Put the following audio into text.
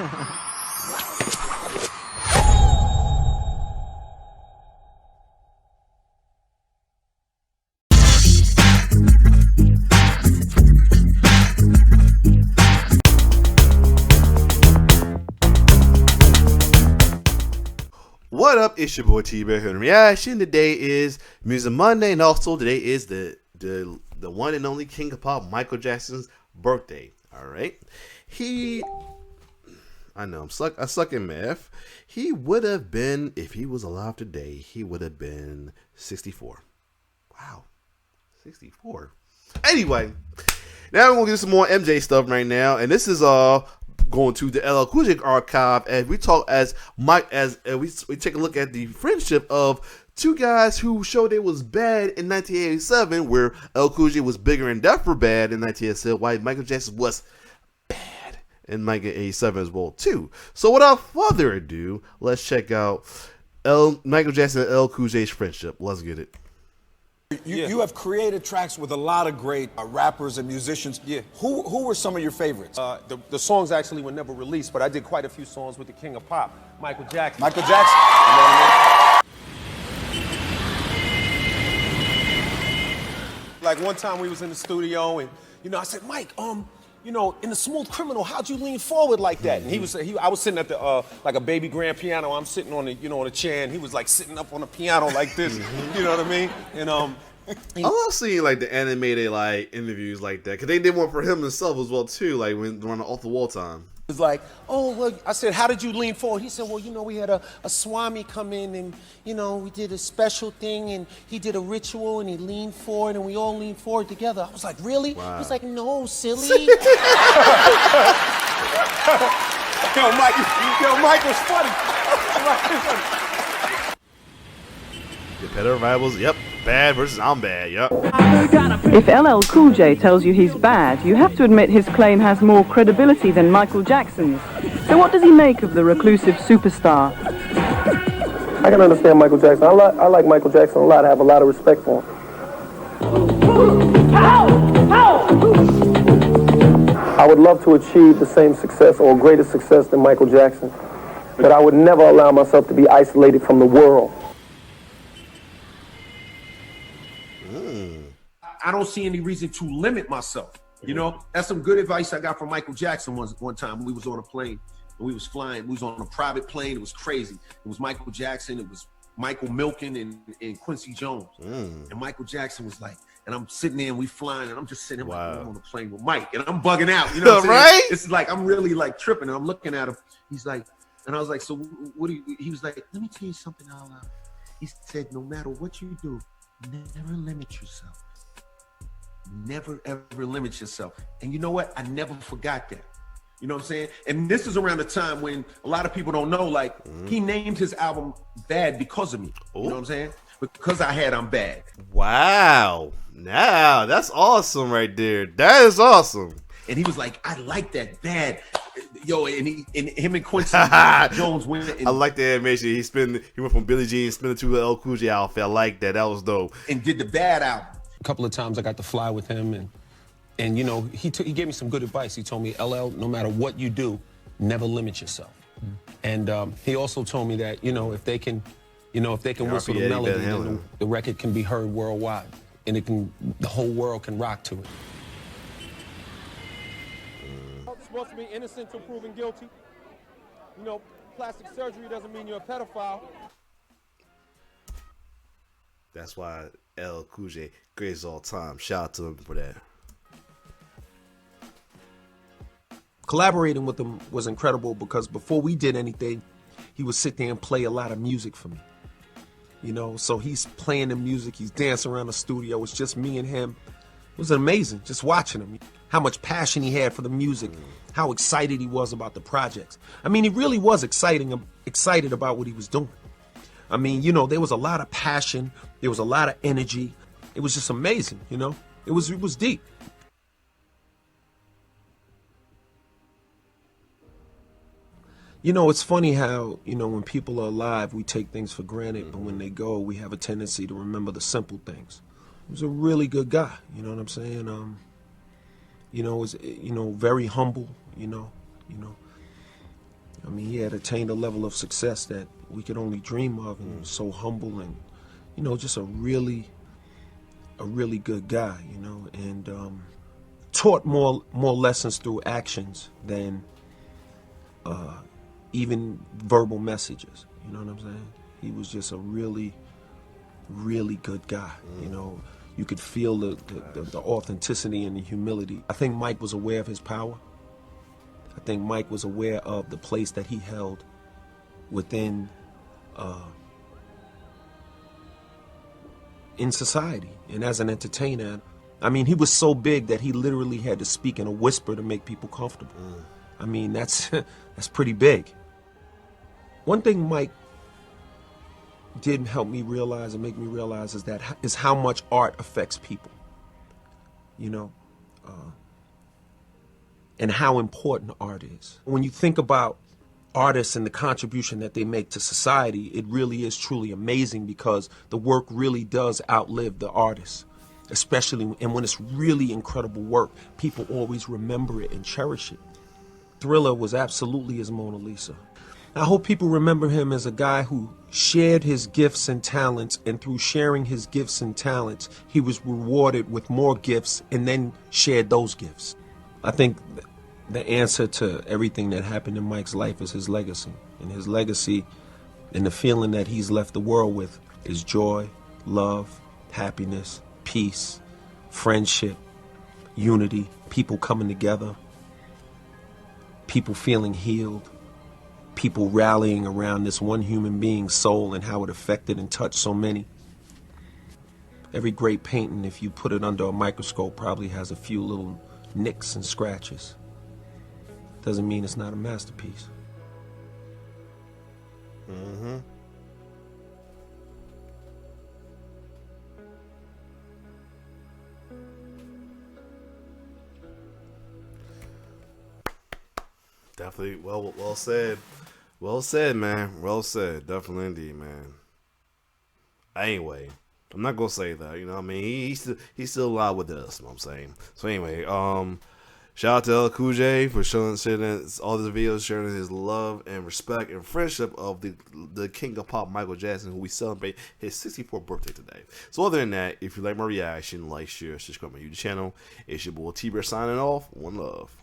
What up? It's your boy T-Bear here. The reaction today is Music Monday, and also today is the one and only King of Pop, Michael Jackson's birthday. All right, I know I suck in math. He would have been, if he was alive today, he would have been 64. Wow, 64. Anyway, now we're gonna get some more MJ stuff right now, and this is going to the LL Cool J archive as we talk as Mike we take a look at the friendship of two guys who showed they was bad in 1987, where LL Cool J was bigger and deafer bad in 1987, while Michael Jackson was bad in 1987 as well too. So without further ado, let's check out Michael Jackson and LL Cool J's friendship. Let's get it. You have created tracks with a lot of great rappers and musicians. Yeah. Who were some of your favorites? The songs actually were never released, but I did quite a few songs with the King of Pop, Michael Jackson. Michael Jackson. You know what I mean? Like one time we was in the studio and, I said, Mike, in the Smooth Criminal, how'd you lean forward like that? And I was sitting at the, like a baby grand piano. I'm sitting on the, on a chair, and he was like sitting up on the piano like this. You know what I mean? And I love seeing like the animated like interviews like that, because they did one for him himself as well too, like when during the Off the Wall time. It was like, oh, well, I said, how did you lean forward? He said, well, we had a Swami come in and, we did a special thing and he did a ritual and he leaned forward and we all leaned forward together. I was like, really? Wow. He was like, no, silly. Mike was funny. The Better Rivals, yep. Bad versus I'm bad, yep. If LL Cool J tells you he's bad, you have to admit his claim has more credibility than Michael Jackson's. So what does he make of the reclusive superstar? I can understand Michael Jackson. I like Michael Jackson a lot. I have a lot of respect for him. I would love to achieve the same success or greater success than Michael Jackson, but I would never allow myself to be isolated from the world. I don't see any reason to limit myself. That's some good advice I got from Michael Jackson one time. We was on a plane and we was flying. We was on a private plane. It was crazy. It was Michael Jackson. It was Michael Milken and Quincy Jones. And Michael Jackson was like, and I'm sitting there and we flying and I'm just sitting there like, I'm on the plane with Mike and I'm bugging out. You know what I'm saying? Right? It's like, I'm really like tripping and I'm looking at him. He's like, and I was like, so what do you, he was like, let me tell you something out loud. He said, no matter what you do, never limit yourself. Never, ever limit yourself. And you know what? I never forgot that. You know what I'm saying? And this is around the time when a lot of people don't know, like, he named his album Bad because of me. You know what I'm saying? Because I had I'm Bad. Wow. Now, that's awesome right there. That is awesome. And he was like, I like that, Bad. Yo, and him and Quincy Jones went. And, I like the animation. He went from Billie Jean spinning to the LL Cool J outfit. I like that. That was dope. And did the Bad album. A couple of times I got to fly with him, and he gave me some good advice. He told me, LL, no matter what you do, never limit yourself. And he also told me that if they can whistle the melody, then the record can be heard worldwide, and the whole world can rock to it. It's supposed to be innocent until proven guilty. Plastic surgery doesn't mean you're a pedophile. That's why LL Cool J, greatest all time. Shout out to him for that. Collaborating with him was incredible because before we did anything, he would sit there and play a lot of music for me. So he's playing the music, he's dancing around the studio. It's just me and him. It was amazing just watching him. How much passion he had for the music, how excited he was about the projects. I mean, he really was excited about what he was doing. I mean, there was a lot of passion. There was a lot of energy. It was just amazing, It was deep. It's funny how, when people are alive, we take things for granted, but when they go, we have a tendency to remember the simple things. He was a really good guy, you know what I'm saying? Was, very humble, I mean, he had attained a level of success that we could only dream of, and was so humble and, you know, just a really good guy, you know, and taught more lessons through actions than even verbal messages. You know what I'm saying? He was just a really good guy. You know, you could feel the authenticity and the humility. I think Mike was aware of his power. I think Mike was aware of the place that he held within in society and as an entertainer. I mean, he was so big that he literally had to speak in a whisper to make people comfortable. I mean, that's pretty big. One thing Mike did help me realize and make me realize is how much art affects people, you know, and how important art is. When you think about artists and the contribution that they make to society, it really is truly amazing, because the work really does outlive the artist, especially, and when it's really incredible work, people always remember it and cherish it. Thriller was absolutely his Mona Lisa. I hope people remember him as a guy who shared his gifts and talents, and through sharing his gifts and talents, he was rewarded with more gifts and then shared those gifts. I think the answer to everything that happened in Mike's life is his legacy. And his legacy and the feeling that he's left the world with is joy, love, happiness, peace, friendship, unity, people coming together, people feeling healed, people rallying around this one human being's soul and how it affected and touched so many. Every great painting, if you put it under a microscope, probably has a few little nicks and scratches. Doesn't mean it's not a masterpiece. Definitely well said. Well said, man. Well said. Definitely indeed, man. Anyway, I'm not gonna say that, you know what I mean? He's still alive with us, you know what I'm saying? So anyway, shout out to LL Cool J for sharing all these videos, sharing his love and respect and friendship of the king of pop, Michael Jackson, who we celebrate his 64th birthday today. So other than that, if you like my reaction, like, share, subscribe to my YouTube channel. It's your boy T-Bear signing off. One love.